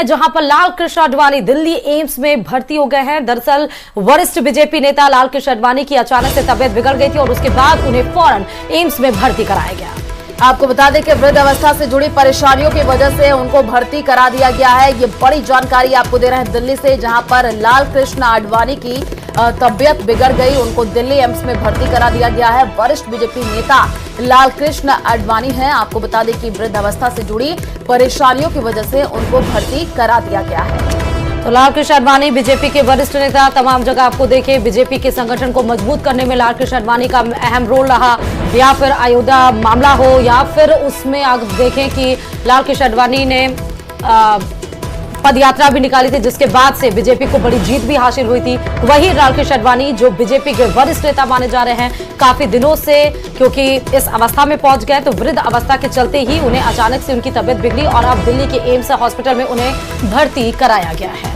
हैं, जहां पर लाल कृष्ण आडवाणी दिल्ली एम्स में भर्ती हो गए हैं। दरअसल वरिष्ठ बीजेपी नेता लाल कृष्ण आडवाणी की अचानक से तबियत बिगड़ गई थी और उसके बाद उन्हें फौरन एम्स में भर्ती कराया गया। आपको बता दें कि वृद्ध अवस्था से जुड़ी परेशानियों की वजह से उनको भर्ती करा दिया गया है। ये बड़ी जानकारी आपको दे रहे हैं दिल्ली से, जहां पर लाल कृष्ण आडवाणी की तबियत बिगड़ गई, उनको दिल्ली एम्स में भर्ती करा दिया गया है। वरिष्ठ बीजेपी नेता लाल कृष्ण आडवाणी हैं। आपको बता दें कि वृद्ध अवस्था से जुड़ी परेशानियों की वजह से उनको भर्ती करा दिया गया है। तो लाल कृष्ण आडवाणी बीजेपी के वरिष्ठ नेता, तमाम जगह आपको देखे बीजेपी के संगठन को मजबूत करने में लाल कृष्ण आडवाणी का अहम रोल रहा, या फिर अयोध्या मामला हो, या फिर उसमें आप देखें कि लाल कृष्ण आडवाणी ने पदयात्रा भी निकाली थी, जिसके बाद से बीजेपी को बड़ी जीत भी हासिल हुई थी। वही लाल कृष्ण आडवाणी जो बीजेपी के वरिष्ठ नेता माने जा रहे हैं काफी दिनों से, क्योंकि इस अवस्था में पहुंच गए, तो वृद्ध अवस्था के चलते ही उन्हें अचानक से उनकी तबियत बिगड़ी और अब दिल्ली के एम्स हॉस्पिटल में उन्हें भर्ती कराया गया है।